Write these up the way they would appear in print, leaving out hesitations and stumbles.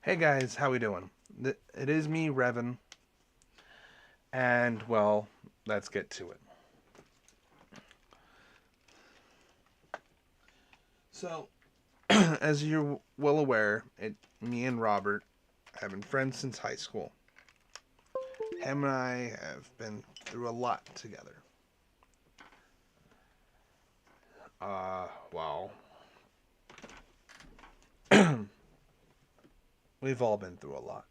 Hey guys, how we doing? It is me, Revan, and well, let's get to it. So, as you're well aware, me and Robert have been friends since high school. Him and I have been through a lot together. Well, we've all been through a lot.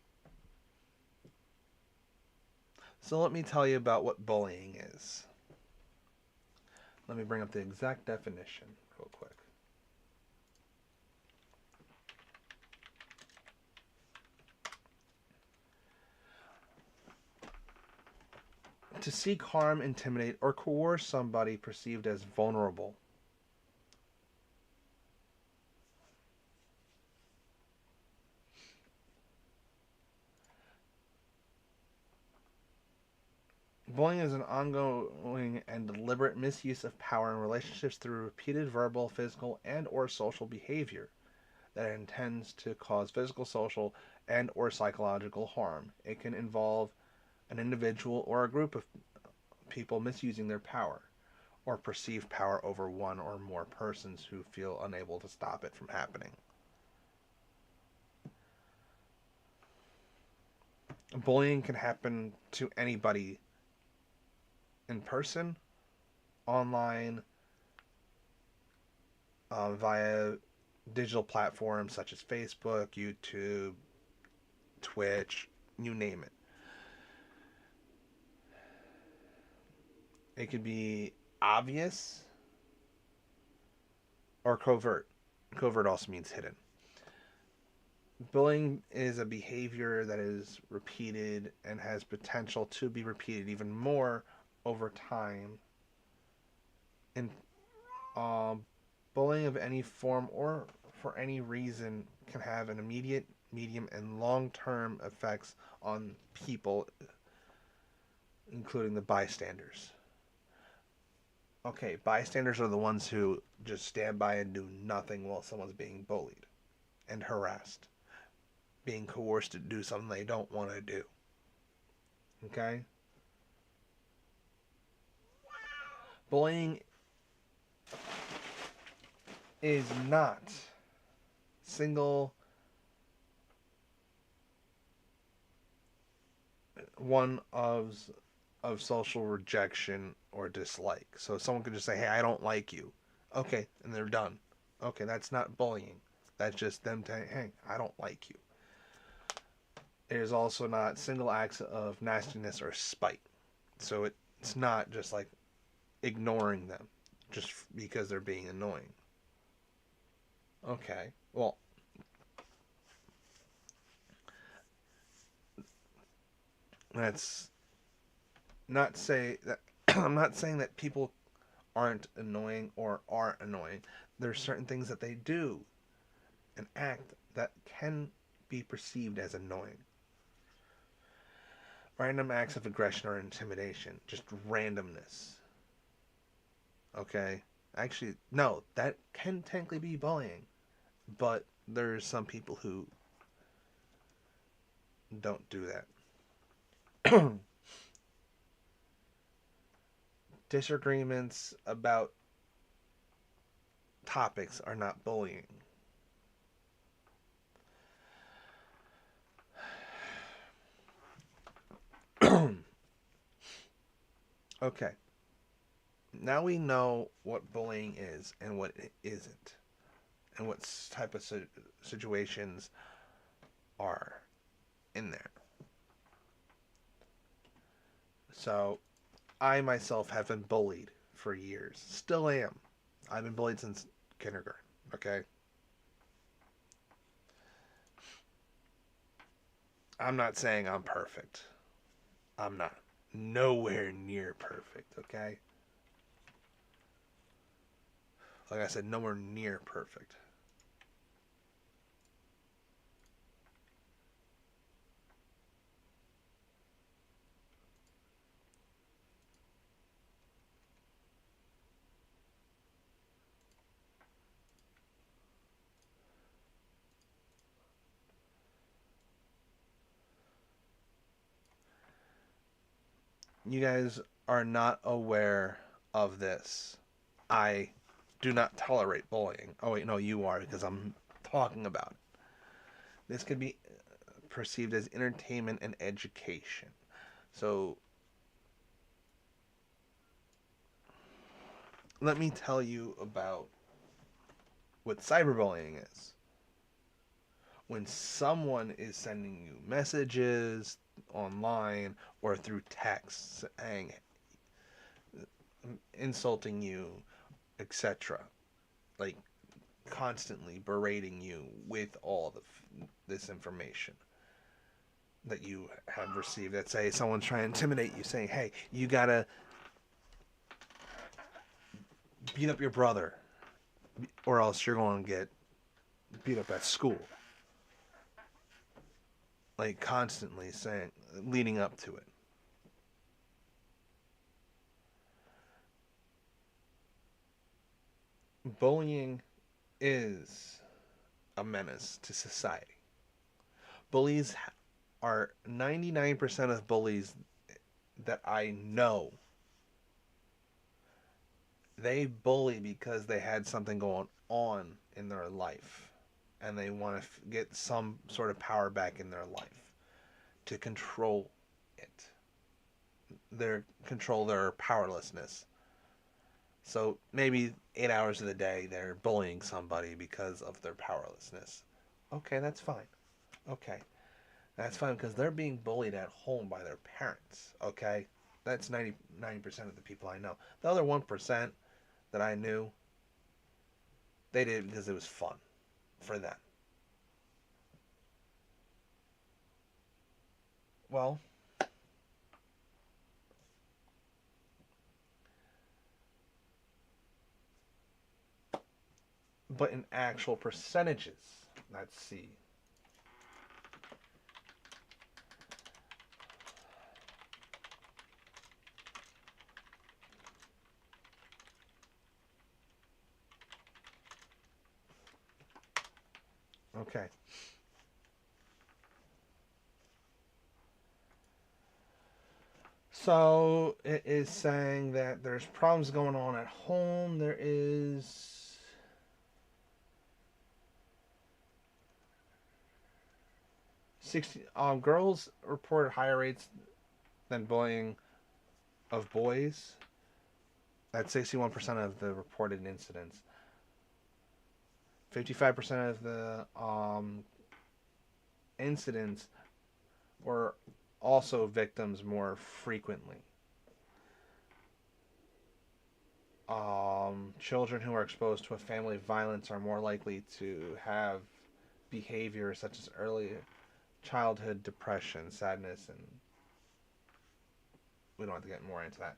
So let me tell you about what bullying is. Let me bring up the exact definition real quick. To seek harm, intimidate, or coerce somebody perceived as vulnerable. Bullying is an ongoing and deliberate misuse of power in relationships through repeated verbal, physical, and or social behavior that intends to cause physical, social, and or psychological harm. It can involve an individual or a group of people misusing their power or perceived power over one or more persons who feel unable to stop it from happening. Bullying can happen to anybody in person, online, via digital platforms such as Facebook, YouTube, Twitch, you name it. It could be obvious or covert. Covert also means hidden. Bullying is a behavior that is repeated and has potential to be repeated even more over time. And bullying of any form or for any reason can have an immediate, medium, and long term effects on people, including the bystanders. Okay, bystanders are the ones who just stand by and do nothing while someone's being bullied and harassed, being coerced to do something they don't want to do. Okay? Bullying is not single one of social rejection or dislike. So someone could just say, "Hey, I don't like you." Okay, and they're done. Okay, that's not bullying. That's just them saying, "Hey, I don't like you." It is also not single acts of nastiness or spite. So it's not just like ignoring them just because they're being annoying. Okay. Well, that's not say that I'm not saying that people aren't annoying or are annoying. There's certain things that they do and act that can be perceived as annoying. Random acts of aggression or intimidation, just randomness. Okay? Actually, no, that can technically be bullying, but there's some people who don't do that. Disagreements about topics are not bullying. Okay, now we know what bullying is and what it isn't, and what type of situations are in there. So, I myself have been bullied for years. Still am. I've been bullied since kindergarten. Okay? I'm not saying I'm perfect. I'm not. Nowhere near perfect. Okay? Like I said, nowhere near perfect. you guys are not aware of this. I do not tolerate bullying. Oh, wait, no, you are because I'm talking about it. This could be perceived as entertainment and education. So, let me tell you about what cyberbullying is. When someone is sending you messages online or through text saying, insulting you, etc., like constantly berating you with all this information that you have received. Let's say someone's trying to intimidate you, saying, "Hey, you gotta beat up your brother, or else you're going to get beat up at school." Like constantly saying, leading up to it. Bullying is a menace to society. Bullies are 99% of bullies that I know. They bully because they had something going on in their life and they want to get some sort of power back in their life to control it. Control their powerlessness. So maybe 8 hours of the day they're bullying somebody because of their powerlessness. Okay, that's fine. Okay, that's fine because they're being bullied at home by their parents. Okay, that's 90% of the people I know. The other 1% that I knew, they did it because it was fun for them. Well, but in actual percentages, let's see. Okay. So it is saying that there's problems going on at home. There is 60 girls reported higher rates than bullying of boys. That's 61% of the reported incidents. 55% of the incidents were also victims more frequently. Children who are exposed to a family of violence are more likely to have behavior such as early childhood depression, sadness, and we don't have to get more into that.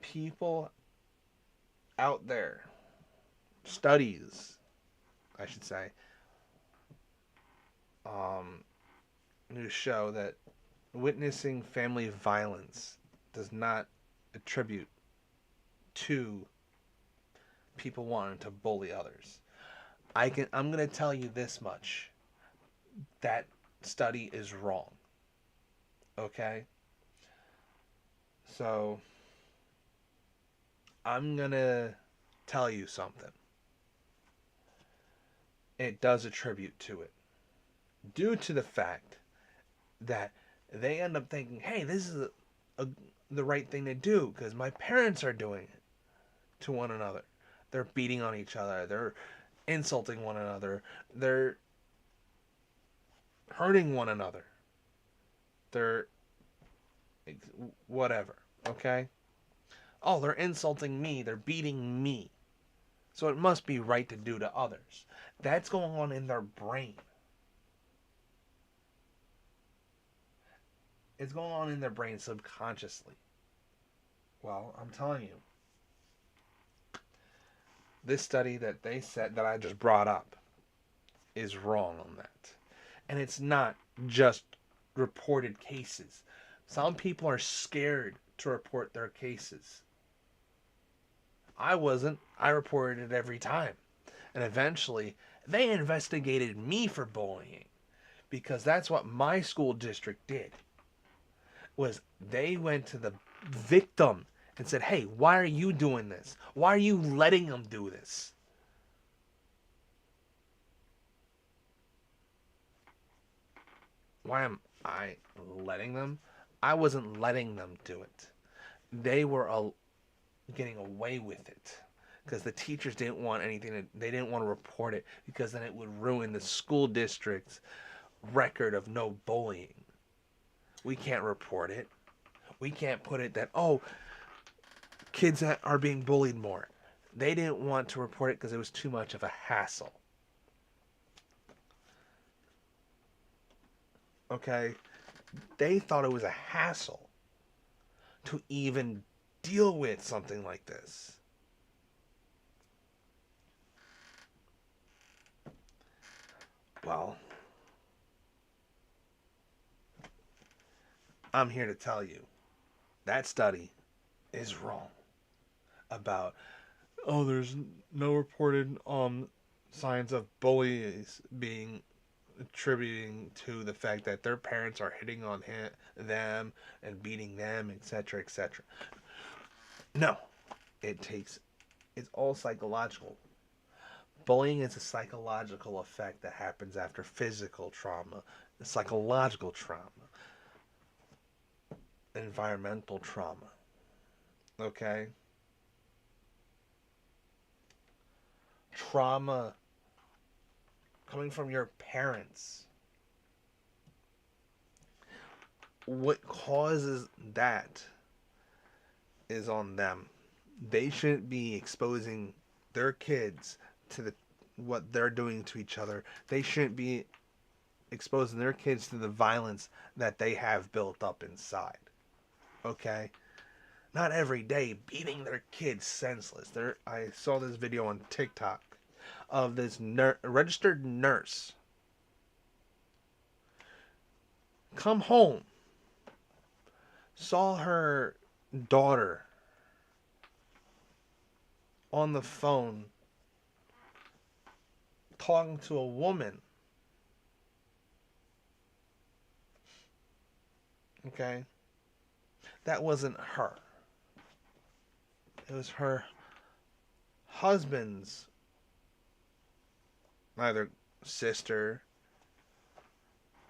People out there, studies, I should say, um, who show that witnessing family violence does not attribute to people wanting to bully others. I'm going to tell you this much. That study is wrong. Okay? So I'm going to tell you something. It does attribute to it. Due to the fact that they end up thinking, hey, this is the right thing to do because my parents are doing it to one another. They're beating on each other. They're insulting one another. They're hurting one another. They're whatever. Okay? Oh, they're insulting me. They're beating me. So it must be right to do to others. That's going on in their brain. It's going on in their brain subconsciously. Well, I'm telling you, this study that they said that I just brought up is wrong on that. And it's not just reported cases. Some people are scared to report their cases. I wasn't. I reported it every time. And eventually, they investigated me for bullying because that's what my school district did. Was they went to the victim and said, "Hey, why are you doing this? Why are you letting them do this?" Why am I letting them? I wasn't letting them do it. They were getting away with it because the teachers didn't want anything they didn't want to report it because then it would ruin the school district's record of no bullying. We can't report it. We can't put it that, oh, kids that are being bullied more. They didn't want to report it because it was too much of a hassle. Okay? They thought it was a hassle to even deal with something like this. Well, I'm here to tell you that study is wrong about, oh, there's no reported signs of bullies being attributing to the fact that their parents are hitting on them and beating them, etc., etc. No, it's all psychological. Bullying is a psychological effect that happens after physical trauma, psychological trauma, environmental trauma. Okay? Trauma coming from your parents. What causes that is on them. They shouldn't be exposing their kids to what they're doing to each other. They shouldn't be exposing their kids to the violence that they have built up inside. Okay? Not every day beating their kids senseless. I saw this video on TikTok of this registered nurse come home, saw her daughter on the phone talking to a woman. Okay? That wasn't her. It was her husband's either sister,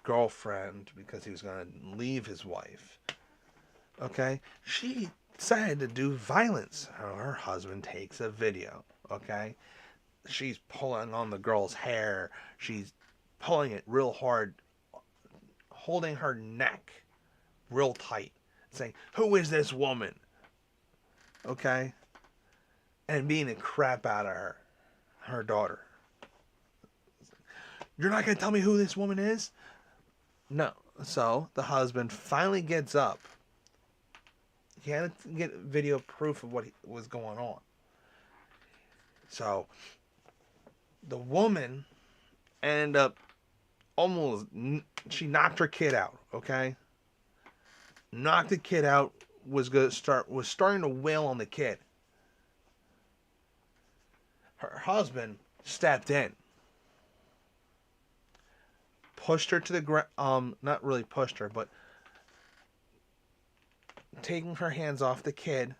girlfriend, because he was going to leave his wife. Okay? She decided to do violence. Her husband takes a video. Okay? She's pulling on the girl's hair. She's pulling it real hard, holding her neck real tight, saying, "Who is this woman?" Okay? And beating the crap out of her daughter. You're not going to tell me who this woman is? No. So the husband finally gets up. He had to get video proof of what was going on. So the woman ended up she knocked her kid out, okay? Knocked the kid out, was starting to wail on the kid. Her husband stepped in. Pushed her to the ground, not really pushed her, but taking her hands off the kid.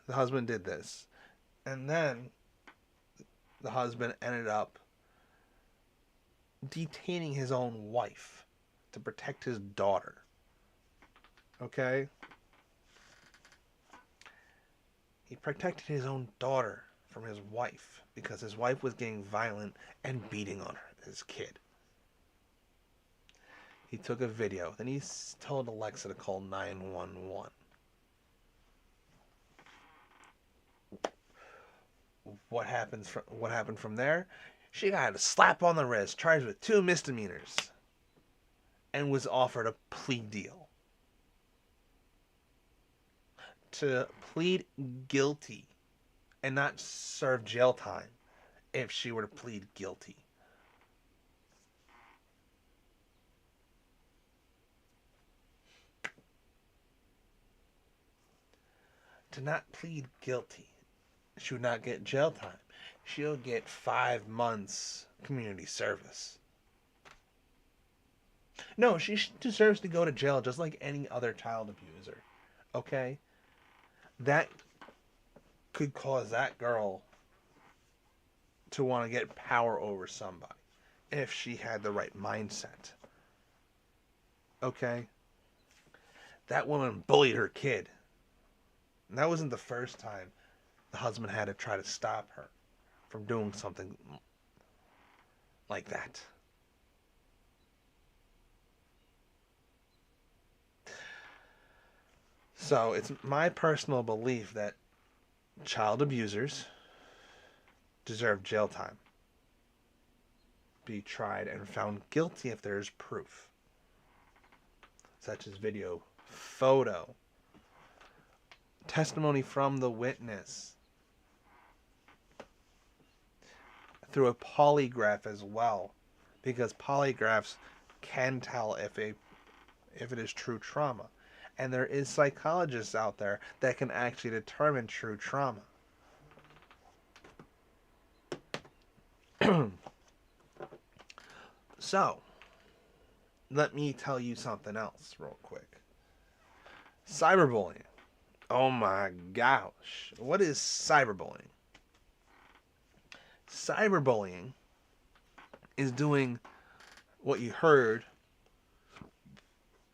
The husband did this. And then the husband ended up detaining his own wife to protect his daughter. Okay? He protected his own daughter from his wife because his wife was getting violent and beating on his kid. He took a video. Then he told Alexa to call 911. What happened from there? She got a slap on the wrist, charged with 2 misdemeanors, and was offered a plea deal. To plead guilty and not serve jail time if she were to plead guilty. To not plead guilty She would not get jail time. She'll get 5 months community service. No, she deserves to go to jail just like any other child abuser. Okay? That could cause that girl to want to get power over somebody if she had the right mindset. Okay? That woman bullied her kid. And that wasn't the first time the husband had to try to stop her from doing something like that. So it's my personal belief that child abusers deserve jail time, be tried and found guilty if there is proof, such as video, photo, testimony from the witness, through a polygraph as well, because polygraphs can tell if it is true trauma. And there is psychologists out there that can actually determine true trauma. So, let me tell you something else real quick. Cyberbullying. Oh my gosh. What is cyberbullying? Cyberbullying is doing what you heard,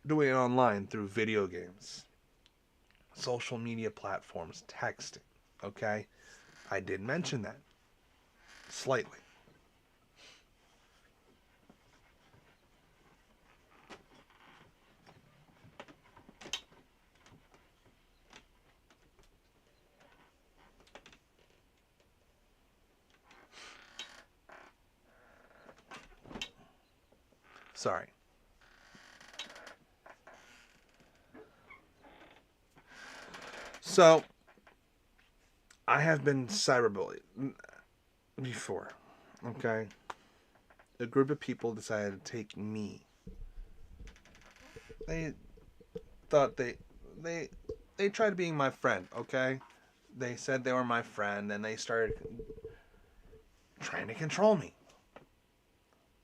doing it online through video games, social media platforms, texting. Okay? I did mention that slightly. Sorry. So, I have been cyberbullied before. Okay? A group of people decided to take me. They thought they tried being my friend, okay? They said they were my friend and they started trying to control me.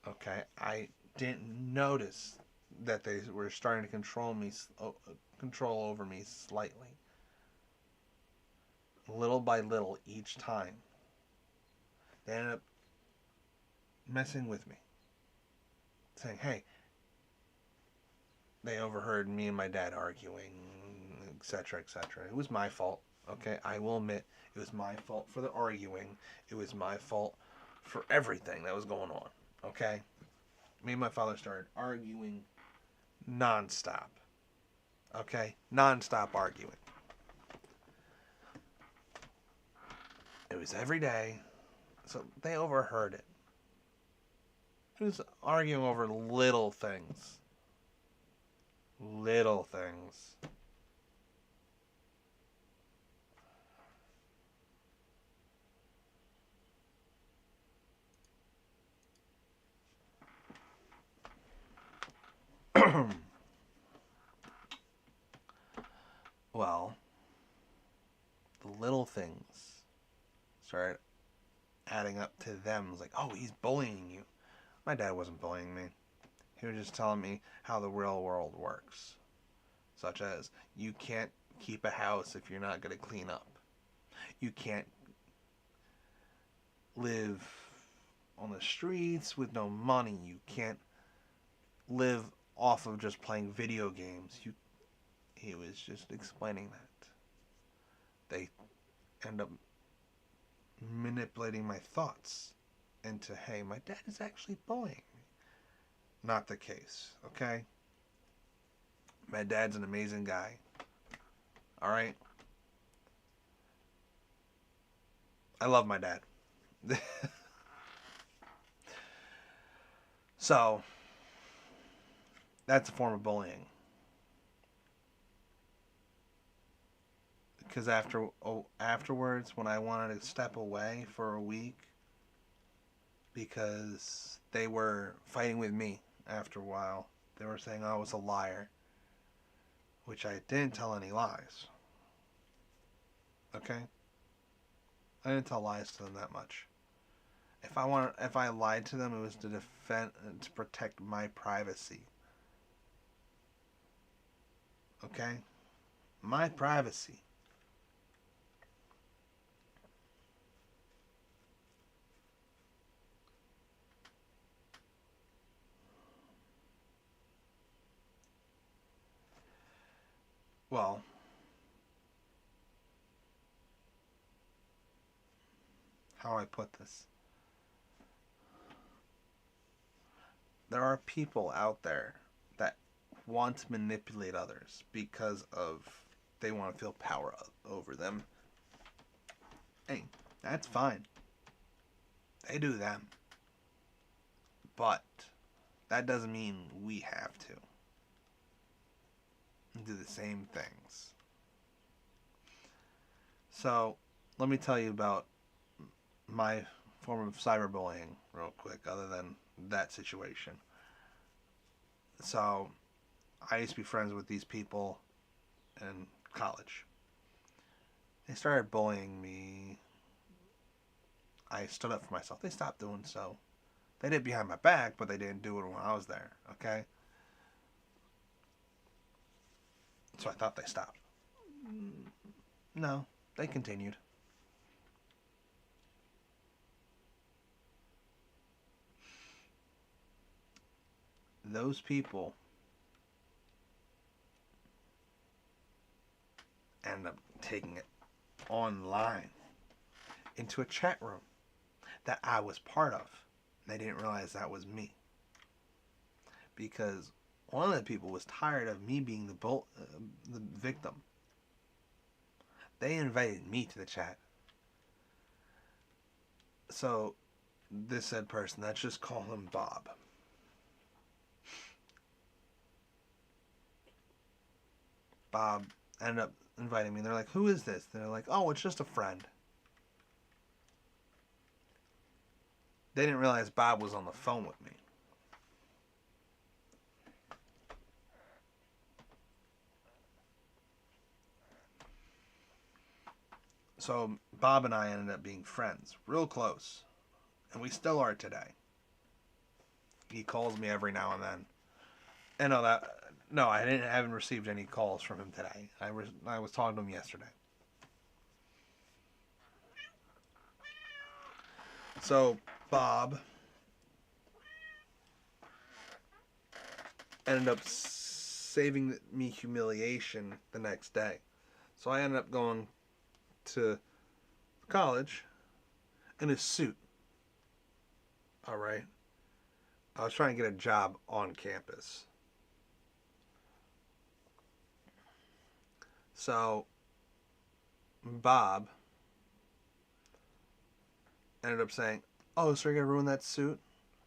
Okay? I didn't notice that they were starting to control over me slightly. Little by little each time. They ended up messing with me. Saying, hey, they overheard me and my dad arguing, etc., etc. It was my fault. Okay, I will admit it was my fault for the arguing. It was my fault for everything that was going on. Okay, me and my father started arguing nonstop. Okay, nonstop arguing. It was every day, so they overheard it. It was arguing over little things. Little things. Well, the little things started adding up to them. It was like, oh, he's bullying you. My dad wasn't bullying me. He was just telling me how the real world works. Such as, you can't keep a house if you're not going to clean up. You can't live on the streets with no money. You can't live off of just playing video games. He was just explaining that. They end up manipulating my thoughts into, hey, my dad is actually bullying me. Not the case, okay? My dad's an amazing guy. Alright? I love my dad. So, that's a form of bullying. Because afterwards, when I wanted to step away for a week, because they were fighting with me after a while, they were saying I was a liar, which I didn't tell any lies. Okay? I didn't tell lies to them that much. If I lied to them, it was to defend, to protect my privacy. Okay, my privacy. Well, how do I put this? There are people out there that want to manipulate others because of they want to feel power over them. Hey, that's fine. They do them. But that doesn't mean we have to do the same things. So, let me tell you about my form of cyberbullying real quick, other than that situation. So, I used to be friends with these people in college. They started bullying me. I stood up for myself. They stopped doing so. They did it behind my back, but they didn't do it when I was there, okay? So I thought they stopped. No, they continued. Those people ended up taking it online into a chat room that I was part of. They didn't realize that was me. Because one of the people was tired of me being the victim. They invited me to the chat. So this said person, let's just call him Bob. Bob ended up inviting me. They're like, who is this? They're like, oh, it's just a friend. They didn't realize Bob was on the phone with me. So Bob and I ended up being friends, real close. And we still are today. He calls me every now and then. And no, I haven't received any calls from him today. I was talking to him yesterday. So Bob ended up saving me humiliation the next day. So I ended up going to college in a suit. All right. I was trying to get a job on campus. So Bob ended up saying, oh, so you're going to ruin that suit?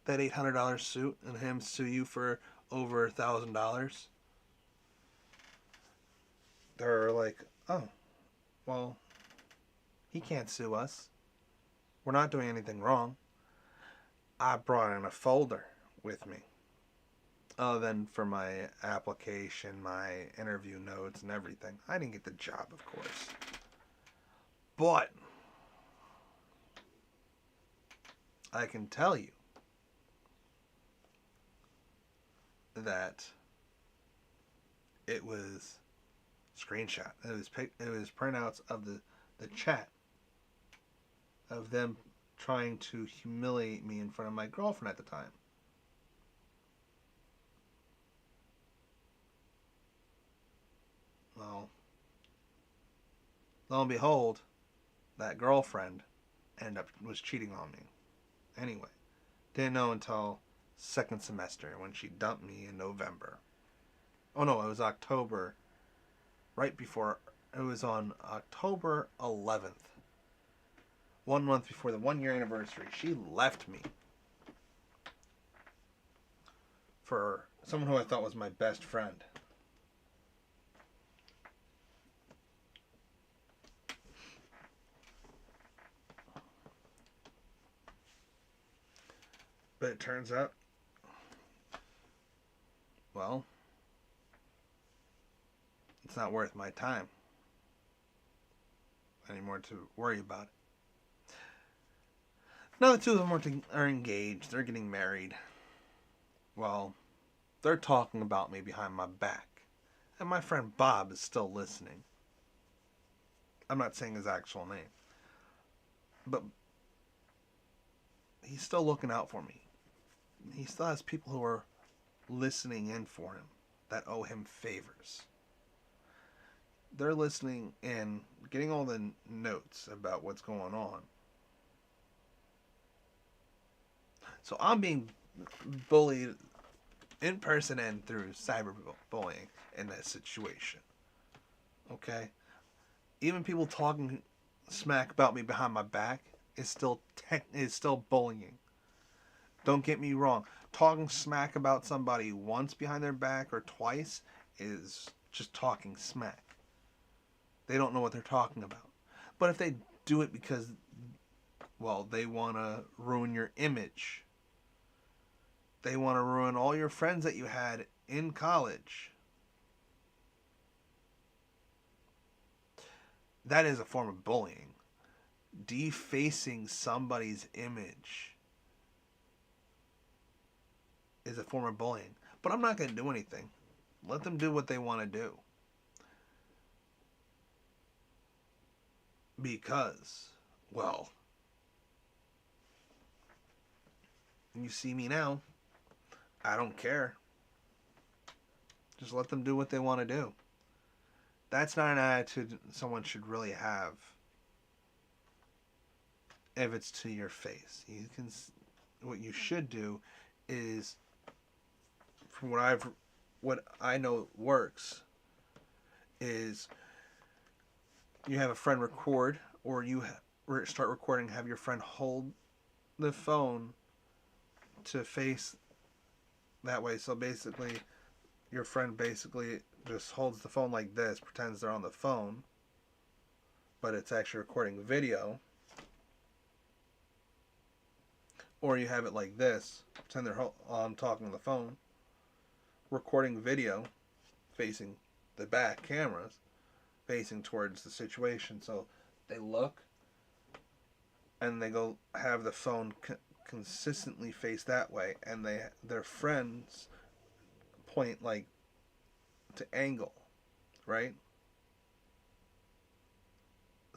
That $800 suit, and him sue you for over $1,000? They're like, oh, well, he can't sue us. We're not doing anything wrong. I brought in a folder with me. Other than for my application, my interview notes, and everything. I didn't get the job, of course. But I can tell you that it was screenshot. It was printouts of the chat of them trying to humiliate me in front of my girlfriend at the time. Well, lo and behold, that girlfriend was cheating on me. Anyway, didn't know until second semester when she dumped me in November. Oh no, it was October. Right before, it was on October 11th. 1 month before the 1 year anniversary, she left me for someone who I thought was my best friend. But it turns out, well, it's not worth my time anymore to worry about it. Now the two of them are engaged. They're getting married. Well, they're talking about me behind my back. And my friend Bob is still listening. I'm not saying his actual name. But he's still looking out for me. He still has people who are listening in for him that owe him favors. They're listening in, getting all the notes about what's going on. So I'm being bullied in person and through cyberbullying in that situation. Okay? Even people talking smack about me behind my back is still bullying. Don't get me wrong. Talking smack about somebody once behind their back or twice is just talking smack. They don't know what they're talking about. But if they do it because, well, they want to ruin your image, they want to ruin all your friends that you had in college, that is a form of bullying. Defacing somebody's image is a form of bullying. But I'm not going to do anything. Let them do what they want to do. Because, well, you see me now. I don't care. Just let them do what they want to do. That's not an attitude someone should really have if it's to your face. What you should do is, from what I know works, is you have a friend record, or you start recording, have your friend hold the phone to face that way. So basically, your friend basically just holds the phone like this, pretends they're on the phone, but it's actually recording video. Or you have it like this, pretend they're talking on the phone, recording video, facing the back cameras, facing towards the situation. So they look, and they go have the phone consistently face that way, and their friends point like to angle, right?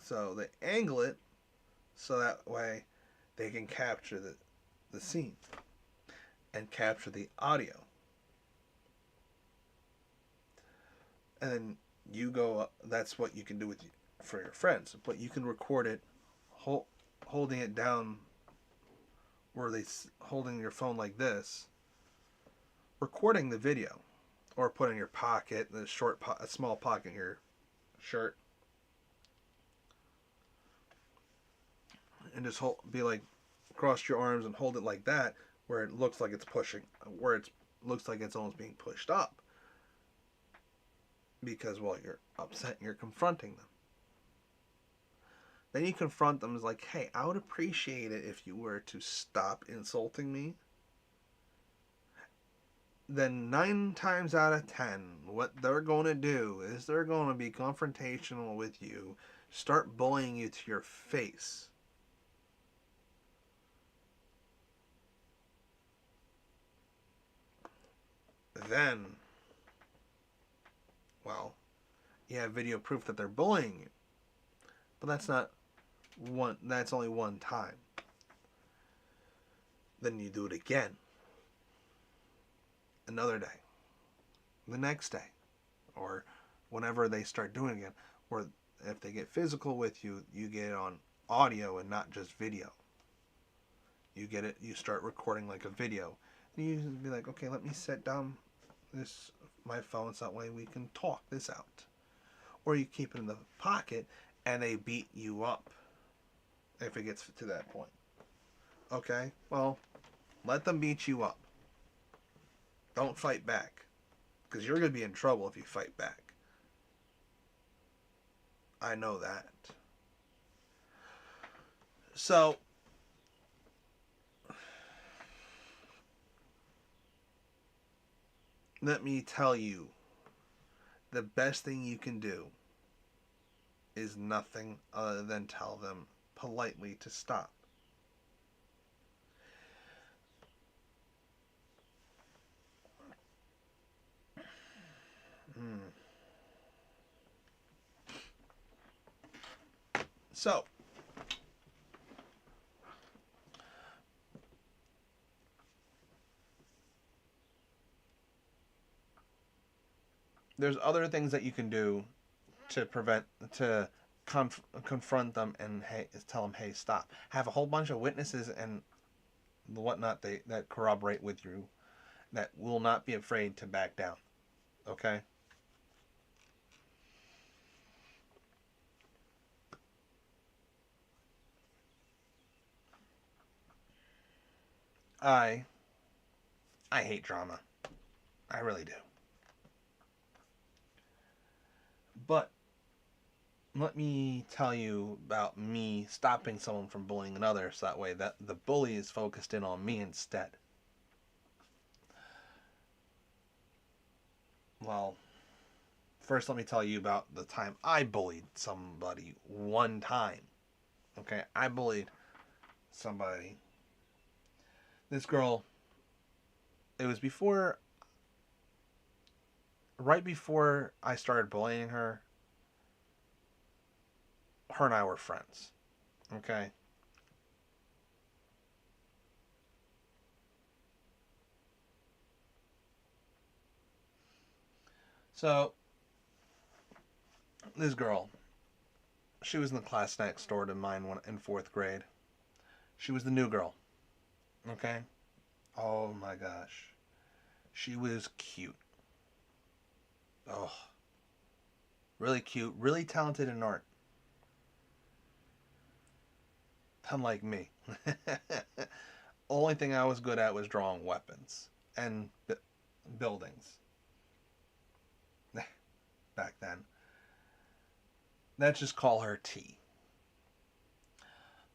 So they angle it so that way they can capture the scene and capture the audio. And then you go, that's what you can do for your friends. But you can record it holding it down, where they holding your phone like this, recording the video, or put in your pocket, a small pocket in your shirt, and just be like, cross your arms and hold it like that, where it looks like it's pushing, where it looks like it's almost being pushed up, because, well, you're upset and you're confronting them. Then you confront them as like, hey, I would appreciate it if you were to stop insulting me. Then 9 times out of 10, what they're going to do is they're going to be confrontational with you, start bullying you to your face. Then, well, you have video proof that they're bullying you. But that's only one time. Then you do it again. Another day. The next day. Or whenever they start doing it again. Or if they get physical with you, you get it on audio and not just video. You get it, you start recording like a video. And you be like, okay, let me set down my phone so that way we can talk this out. Or you keep it in the pocket and they beat you up if it gets to that point. Okay? Well, let them beat you up. Don't fight back. Because you're going to be in trouble if you fight back. I know that. So, let me tell you, the best thing you can do is nothing other than tell them politely to stop. Hmm. So, there's other things that you can do to prevent to confront them and hey, tell them, hey, stop. Have a whole bunch of witnesses and whatnot that corroborate with you that will not be afraid to back down. Okay. I I hate drama. I really do. But let me tell you about me stopping someone from bullying another, so that way that the bully is focused in on me instead. Well, first let me tell you about the time I bullied somebody one time. Okay, I bullied somebody. This girl, it was right before I started bullying her, her and I were friends. Okay. So, this girl, she was in the class next door to mine in fourth grade. She was the new girl. Okay. Oh my gosh. She was cute. Oh, really cute. Really talented in art. Unlike me. Only thing I was good at was drawing weapons and buildings back then. Let's just call her T.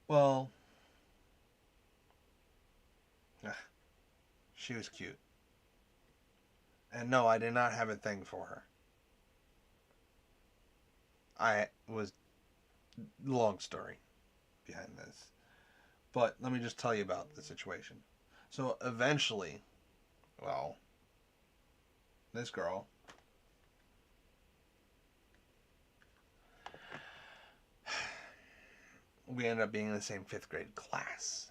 Well, she was cute. And no, I did not have a thing for her. I was long story behind this. But let me just tell you about the situation. So eventually, well, this girl, we ended up being in the same fifth grade class.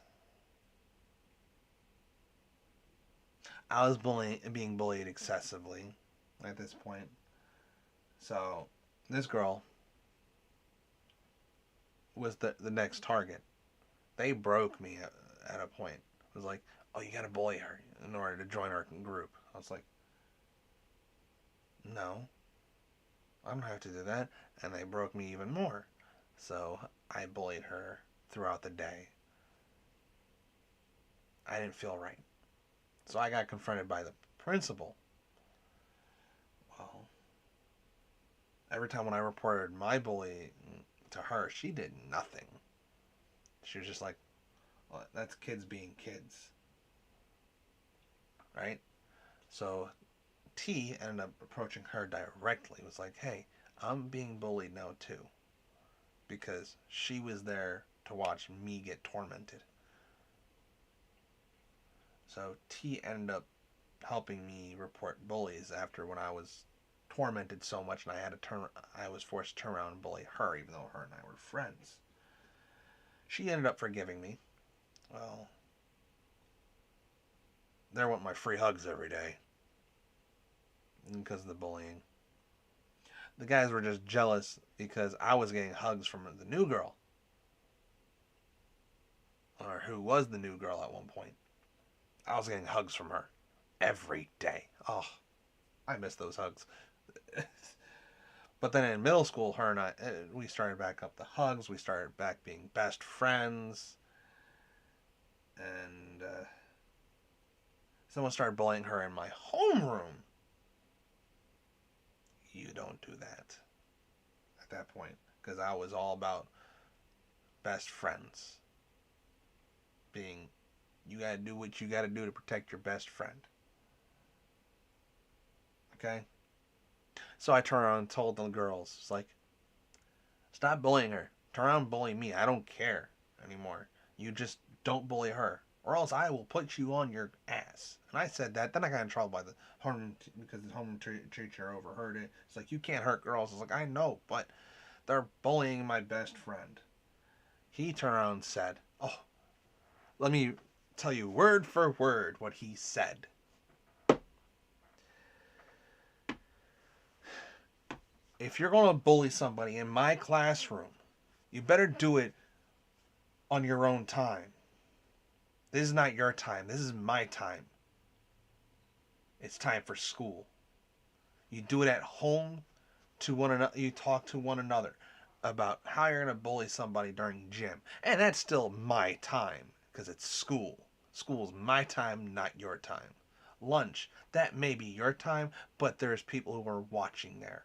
I was being bullied excessively at this point. So this girl was the next target. They broke me at a point. It was like, oh, you got to bully her in order to join our group. I was like, no, I don't have to do that. And they broke me even more. So I bullied her throughout the day. I didn't feel right. So I got confronted by the principal. Well, every time when I reported my bullying to her, she did nothing. She was just like, well, that's kids being kids. Right? So T ended up approaching her directly. It was like, hey, I'm being bullied now too. Because she was there to watch me get tormented. So T ended up helping me report bullies after when I was tormented so much and I was forced to turn around and bully her even though her and I were friends. She ended up forgiving me. Well, there went my free hugs every day because of the bullying. The guys were just jealous because I was getting hugs from the new girl, or who was the new girl at one point. I was getting hugs from her every day. Oh, I miss those hugs. But then in middle school, her and I, we started back up the hugs. We started back being best friends. And someone started bullying her in my homeroom. You don't do that at that point. Because I was all about best friends. Being, you gotta do what you gotta do to protect your best friend. Okay? So I turned around and told the girls, it's like, stop bullying her. Turn around and bully me. I don't care anymore. You just don't bully her. or else I will put you on your ass. And I said that. Then I got in trouble by the home because the home teacher overheard it. It's like, you can't hurt girls. I was like, I know, but they're bullying my best friend. He turned around and said, oh, let me tell you word for word what he said. If you're going to bully somebody in my classroom, you better do it on your own time. This is not your time. This is my time. It's time for school. You do it at home to one another. You talk to one another about how you're going to bully somebody during gym. And that's still my time because it's school. School's my time, not your time. Lunch, that may be your time, but there's people who are watching there.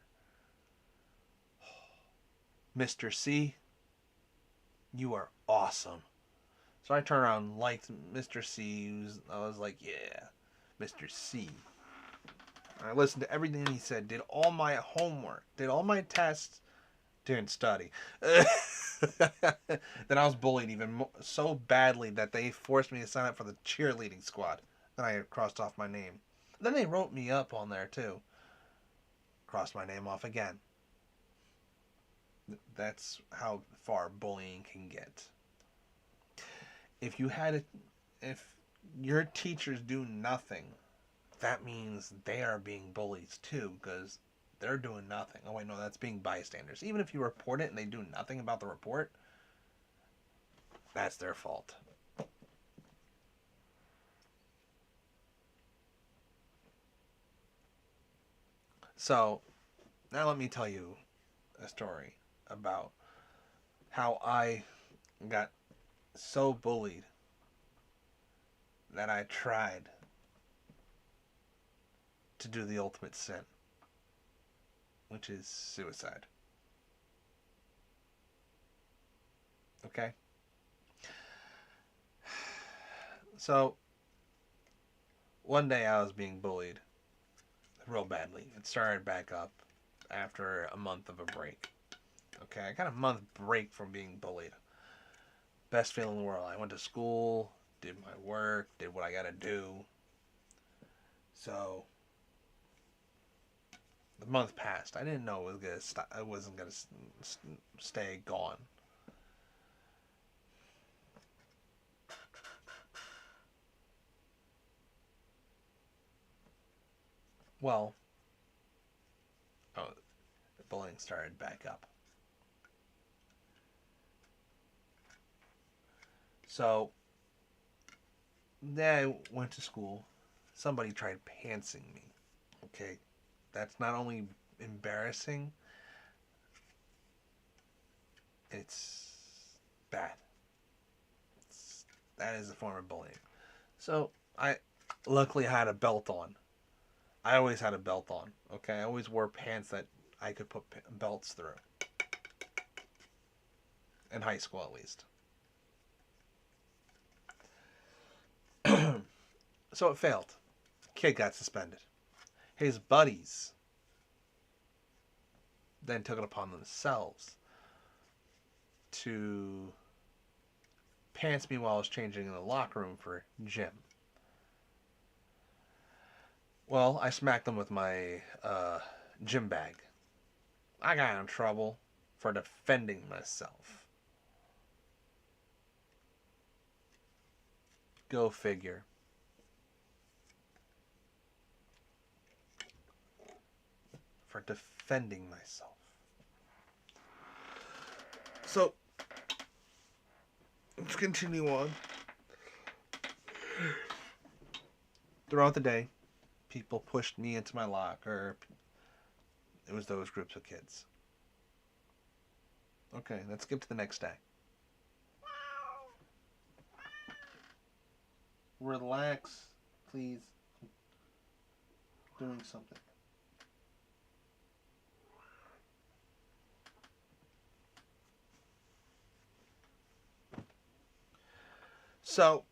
Mr. C, you are awesome. So I turned around and liked Mr. C. I was like, yeah, Mr. C. I listened to everything he said, did all my homework, did all my tests, didn't study. Then I was bullied even so badly that they forced me to sign up for the cheerleading squad. Then I crossed off my name. Then they wrote me up on there too. Crossed my name off again. That's how far bullying can get. If your teachers do nothing, that means they are being bullies too, because they're doing nothing. Oh wait, no, that's being bystanders. Even if you report it and they do nothing about the report, that's their fault. So, now let me tell you a story about how I got so bullied that I tried to do the ultimate sin, which is suicide. Okay? So, one day I was being bullied real badly. It started back up after a month of a break. Okay, I got a month break from being bullied. Best feeling in the world. I went to school, did my work, did what I gotta do. So the month passed. I didn't know it was gonna stop. I wasn't gonna stay gone. Well, the bullying started back up. So then I went to school. Somebody tried pantsing me. Okay, that's not only embarrassing, it's bad. That is a form of bullying. So I luckily had a belt on. I always had a belt on. Okay, I always wore pants that I could put belts through. In high school, at least. So it failed. Kid got suspended. His buddies then took it upon themselves to pants me while I was changing in the locker room for gym. Well, I smacked them with my gym bag. I got in trouble for defending myself. Go figure. For defending myself. So, let's continue on. Throughout the day, people pushed me into my locker. It was those groups of kids. Okay, let's skip to the next day. Relax, please. I'm doing something. So,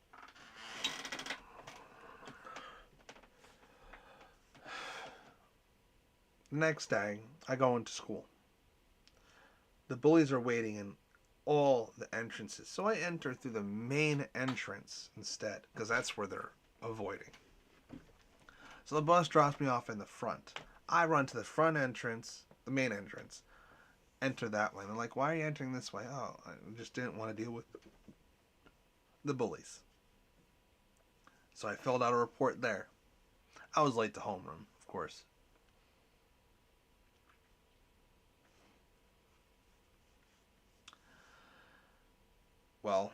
next day, I go into school. The bullies are waiting all the entrances. So I enter through the main entrance instead, because that's where they're avoiding. So the bus drops me off in the front. I run to the front entrance, the main entrance, enter that way. And they're like, why are you entering this way? Oh, I just didn't want to deal with the bullies. So I filled out a report there. I was late to homeroom, of course. Well,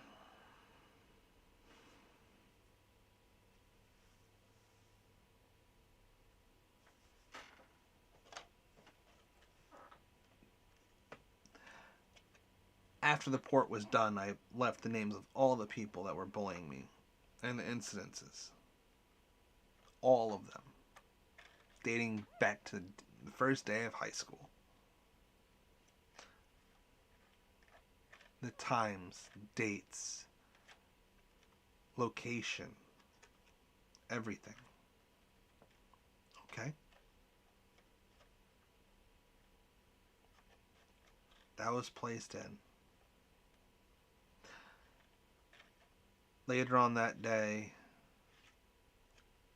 after the report was done, I left the names of all the people that were bullying me and the incidences. All of them. Dating back to the first day of high school. The times, dates, location, everything. Okay? That was placed in. Later on that day,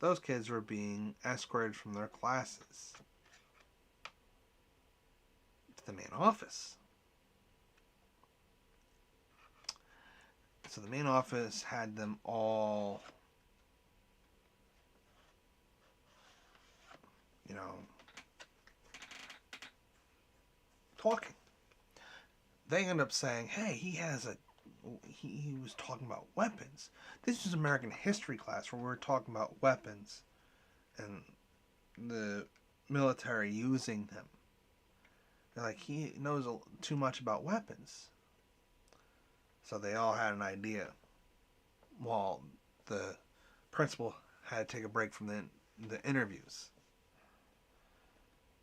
those kids were being escorted from their classes to the main office. So the main office had them all, you know, talking. They end up saying, hey, he was talking about weapons. This is American history class where we're talking about weapons and the military using them. They're like, he knows too much about weapons. So they all had an idea while the principal had to take a break from the interviews.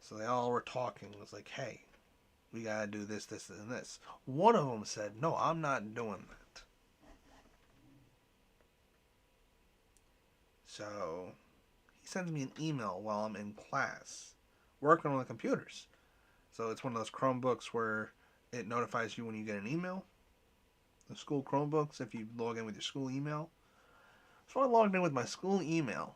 So they all were talking. It was like, hey, we gotta do this, this, and this. One of them said, no, I'm not doing that. So he sends me an email while I'm in class, working on the computers. So it's one of those Chromebooks where it notifies you when you get an email. The school Chromebooks, if you log in with your school email. So I logged in with my school email.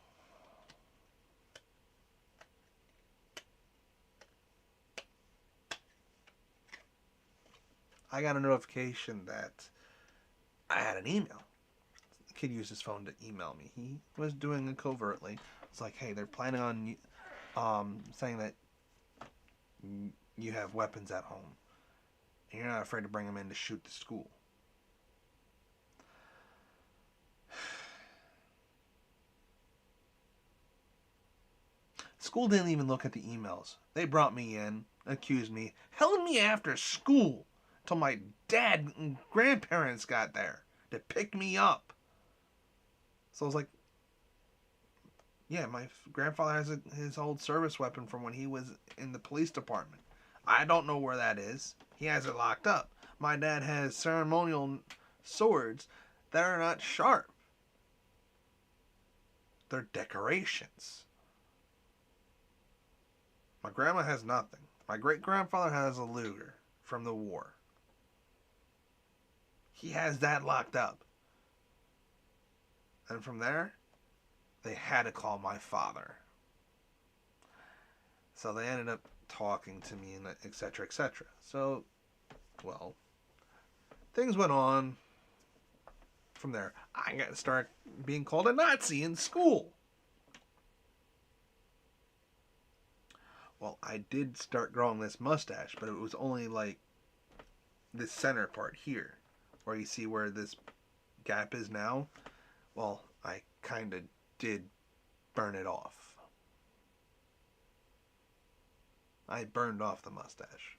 I got a notification that I had an email. The kid used his phone to email me. He was doing it covertly. It's like, hey, they're planning on saying that you have weapons at home. And you're not afraid to bring them in to shoot the school. School didn't even look at the emails. They brought me in, accused me, held me after school till my dad and grandparents got there to pick me up. So I was like, yeah, my grandfather has his old service weapon from when he was in the police department. I don't know where that is. He has it locked up. My dad has ceremonial swords that are not sharp. They're decorations. My grandma has nothing. My great-grandfather has a Luger from the war. He has that locked up. And from there, they had to call my father. So they ended up talking to me, and etc., etc. So, well, things went on from there. I got to start being called a Nazi in school. Well, I did start growing this mustache, but it was only like this center part here, where you see where this gap is now. Well, I kind of did burn it off. I burned off the mustache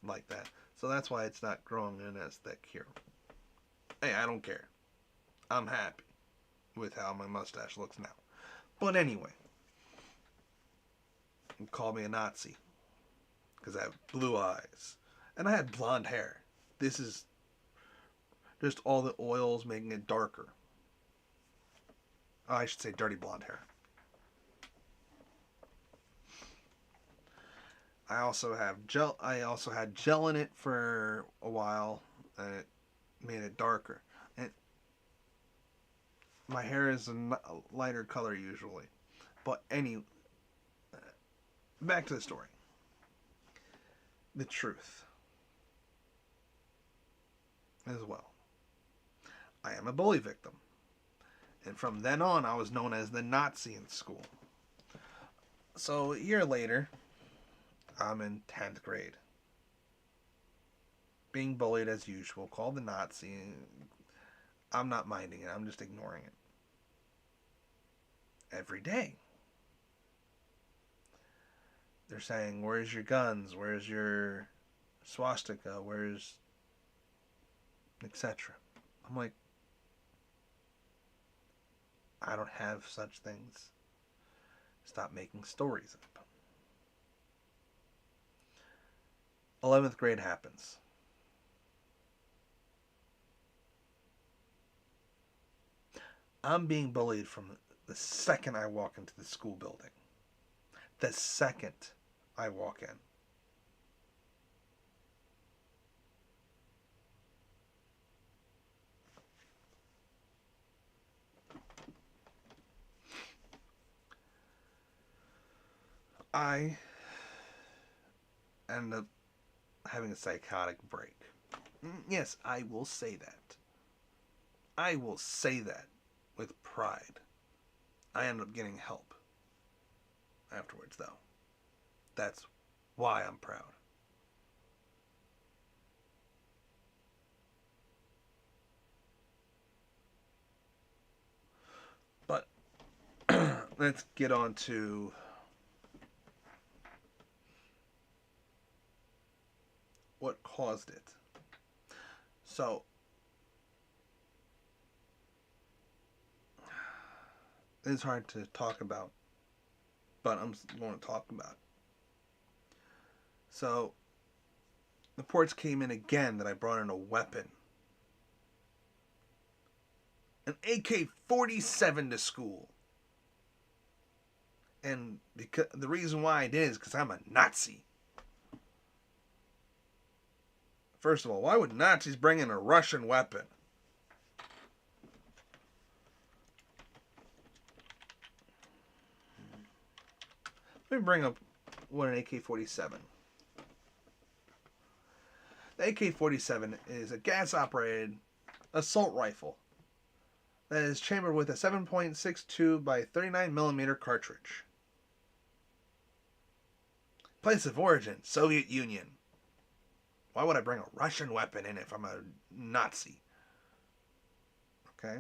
like that. So that's why it's not growing in as thick here. Hey, I don't care. I'm happy with how my mustache looks now. But anyway, call me a Nazi because I have blue eyes and I had blonde hair. This is just all the oils making it darker. Oh, I should say dirty blonde hair. I also have gel. I also had gel in it for a while and it made it darker. And my hair is a lighter color usually. But back to the story. The truth as well. I am a bully victim. And from then on, I was known as the Nazi in school. So a year later, I'm in 10th grade. Being bullied as usual, called the Nazi. I'm not minding it. I'm just ignoring it. Every day. They're saying, where's your guns? Where's your swastika? Where's... etc. I'm like, I don't have such things. Stop making stories up. 11th grade happens. I'm being bullied from the second I walk into the school building. The second I walk in. I end up having a psychotic break. Yes, I will say that. I will say that with pride. I end up getting help afterwards, though. That's why I'm proud. But let's get on to what caused it. So, it's hard to talk about, but I'm going to talk about it. So, reports came in again that I brought in a weapon. An AK-47 to school. And because the reason why I did is because I'm a Nazi. First of all, why would Nazis bring in a Russian weapon? Let me bring up what an AK-47. The AK-47 is a gas-operated assault rifle that is chambered with a 7.62 by 39 millimeter cartridge. Place of origin, Soviet Union. Why would I bring a Russian weapon in if I'm a Nazi? Okay.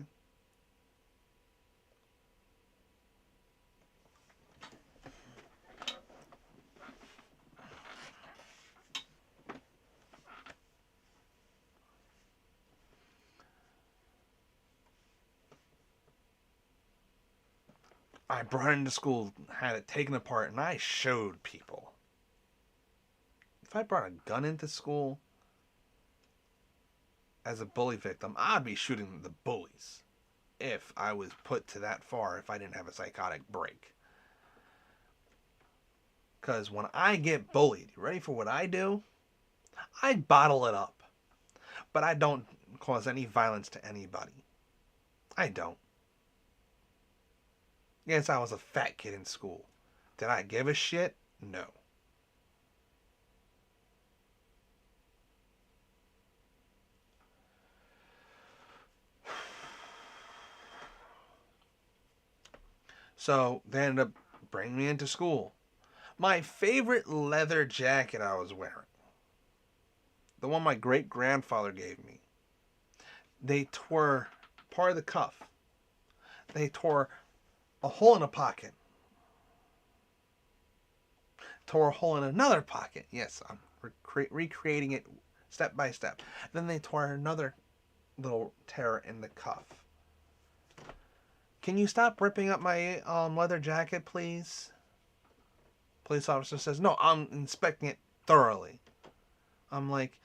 I brought it into school, had it taken apart, and I showed people. If I brought a gun into school as a bully victim, I'd be shooting the bullies if I was put to that far, if I didn't have a psychotic break. Because when I get bullied, you ready for what I do? I bottle it up. But I don't cause any violence to anybody. I don't. Yes, I was a fat kid in school. Did I give a shit? No. So they ended up bringing me into school. My favorite leather jacket I was wearing, the one my great grandfather gave me, they tore part of the cuff. They tore a hole in a pocket. Tore a hole in another pocket. Yes, I'm recreating it step by step. Then they tore another little tear in the cuff. Can you stop ripping up my leather jacket, please? Police officer says, no, I'm inspecting it thoroughly. I'm like,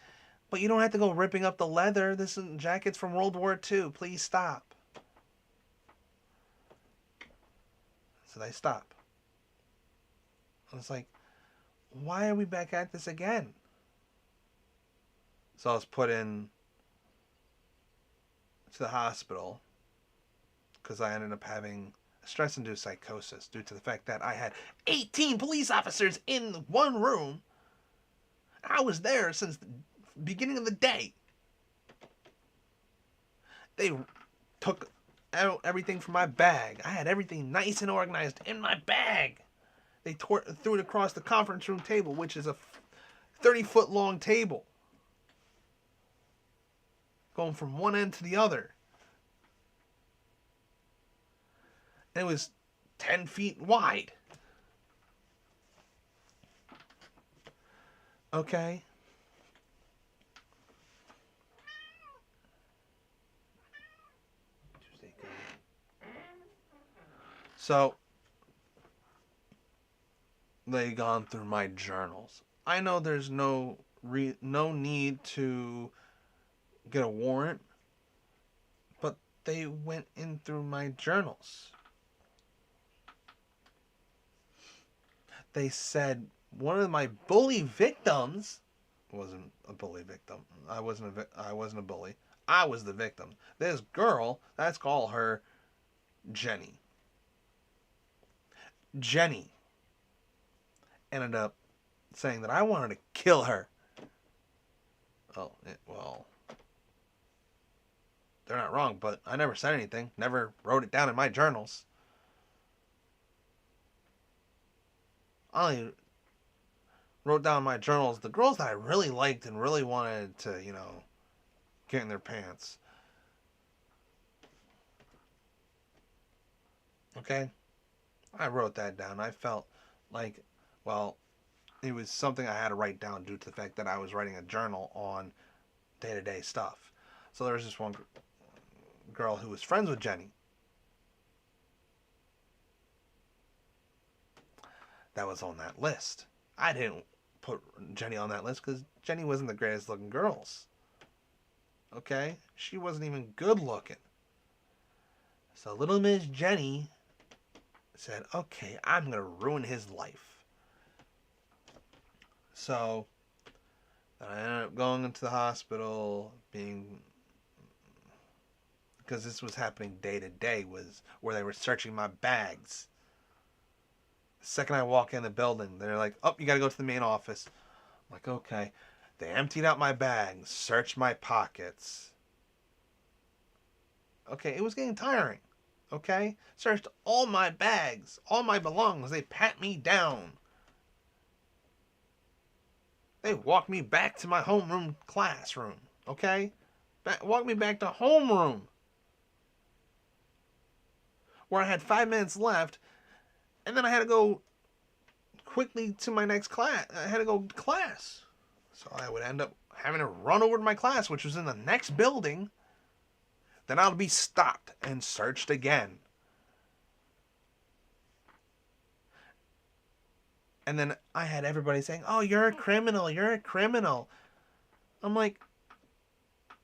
but you don't have to go ripping up the leather. This is jacket's from World War II. Please stop. So they stop. I was like, why are we back at this again? So I was put in to the hospital because I ended up having stress-induced psychosis due to the fact that I had 18 police officers in one room. I was there since the beginning of the day. They took out everything from my bag. I had everything nice and organized in my bag. They threw it across the conference room table, which is a 30-foot long table, going from one end to the other. And it was 10 feet wide. Okay? So, they gone through my journals. I know there's no need to get a warrant, but they went in through my journals. They said one of my bully victims wasn't a bully victim. I wasn't a bully. I was the victim. This girl, let's call her Jenny. Jenny ended up saying that I wanted to kill her. Well, they're not wrong, but I never said anything. Never wrote it down in my journals. I only wrote down in my journals the girls that I really liked and really wanted to, get in their pants. Okay? I wrote that down. I felt like, well, it was something I had to write down due to the fact that I was writing a journal on day-to-day stuff. So there was this one girl who was friends with Jenny. That was on that list. I didn't put Jenny on that list because Jenny wasn't the greatest looking girls. Okay? She wasn't even good looking. So little Miss Jenny said, okay, I'm going to ruin his life. So I ended up going into the hospital, because this was happening day to day, was where they were searching my bags. The second I walk in the building, they're like, oh, you got to go to the main office. I'm like, okay. They emptied out my bags, searched my pockets. Okay, it was getting tiring. Okay? Searched all my bags, all my belongings. They pat me down. They walked me back to my homeroom classroom. Okay? Walked me back to homeroom, where I had 5 minutes left, and then I had to go quickly to my next class. I had to go to class. So I would end up having to run over to my class, which was in the next building. Then I'll be stopped and searched again. And then I had everybody saying, oh, you're a criminal, you're a criminal. I'm like,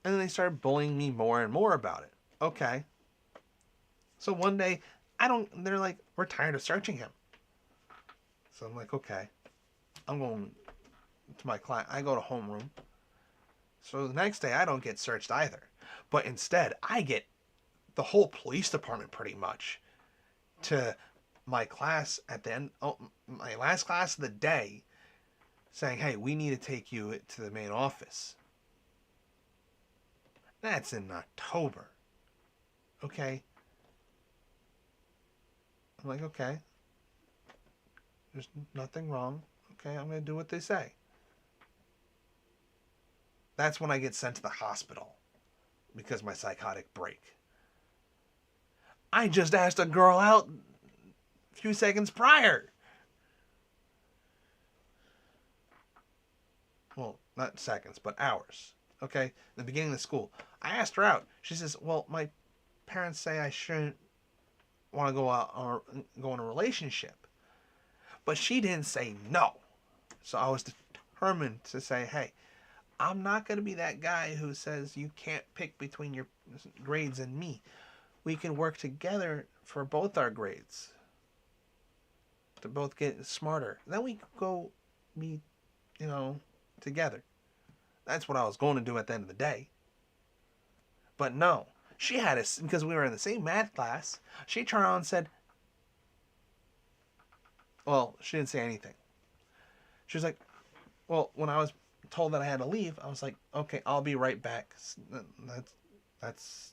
and then they started bullying me more and more about it. Okay. So one day, they're like, we're tired of searching him. So I'm like, okay. I'm going to my class. I go to homeroom. So the next day, I don't get searched either. But instead, I get the whole police department pretty much to my class at the end, my last class of the day, saying, hey, we need to take you to the main office. That's in October. Okay. I'm like, okay. There's nothing wrong. Okay, I'm going to do what they say. That's when I get sent to the hospital because of my psychotic break. I just asked a girl out a few seconds prior. Well, not seconds, but hours. Okay, the beginning of the school. I asked her out. She says, well, my parents say I shouldn't want to go out or go in a relationship. But she didn't say no. So I was determined to say, hey, I'm not going to be that guy who says you can't pick between your grades and me. We can work together for both our grades to both get smarter. Then we could go be, together. That's what I was going to do at the end of the day. But no, She had us because we were in the same math class. She turned around and said, well, she didn't say anything. She was like, well, when I was told that I had to leave, I was like, okay, I'll be right back. That's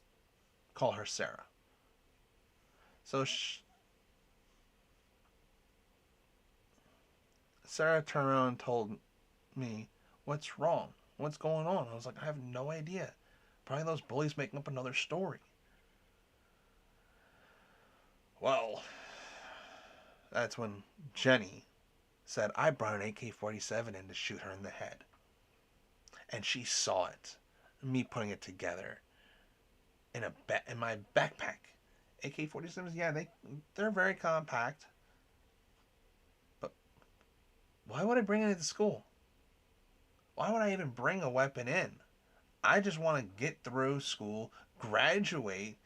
call her Sarah. So Sarah turned around and told me, what's wrong? What's going on? I was like, I have no idea. Probably those bullies making up another story. Well, that's when Jenny said, I brought an AK-47 in to shoot her in the head. And she saw it. Me putting it together in my backpack. AK-47s, yeah, they're very compact. But why would I bring it into school? Why would I even bring a weapon in? I just want to get through school, graduate,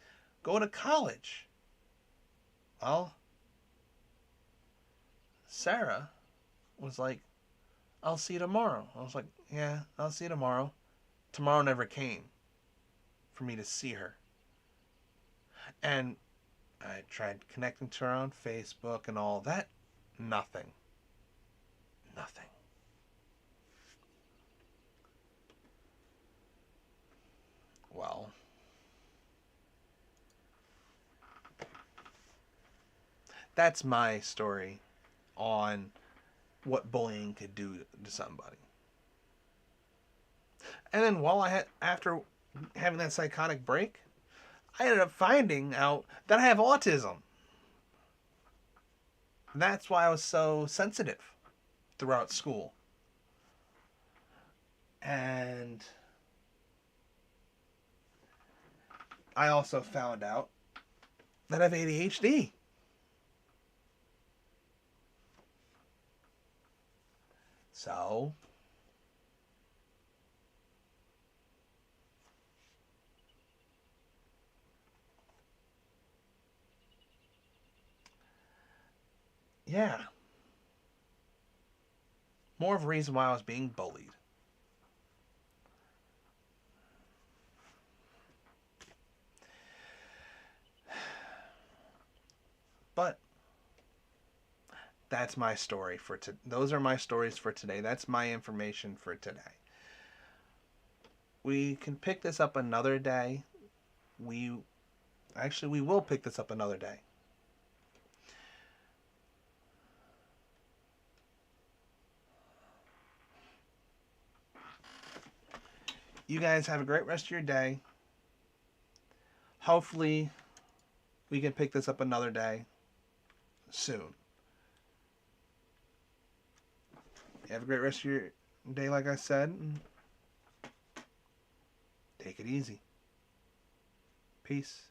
go to college. Well, Sarah was like, I'll see you tomorrow. I was like, yeah, I'll see you tomorrow. Tomorrow never came for me to see her. And I tried connecting to her on Facebook and all that. Nothing. Nothing. Well, that's my story on what bullying could do to somebody. And then after having that psychotic break, I ended up finding out that I have autism. That's why I was so sensitive throughout school. And I also found out that I have ADHD. So, yeah. More of a reason why I was being bullied. But that's my story those are my stories for today. That's my information for today. We can pick this up another day. We will pick this up another day. You guys have a great rest of your day. Hopefully, we can pick this up another day soon. Have a great rest of your day, like I said. Take it easy. Peace.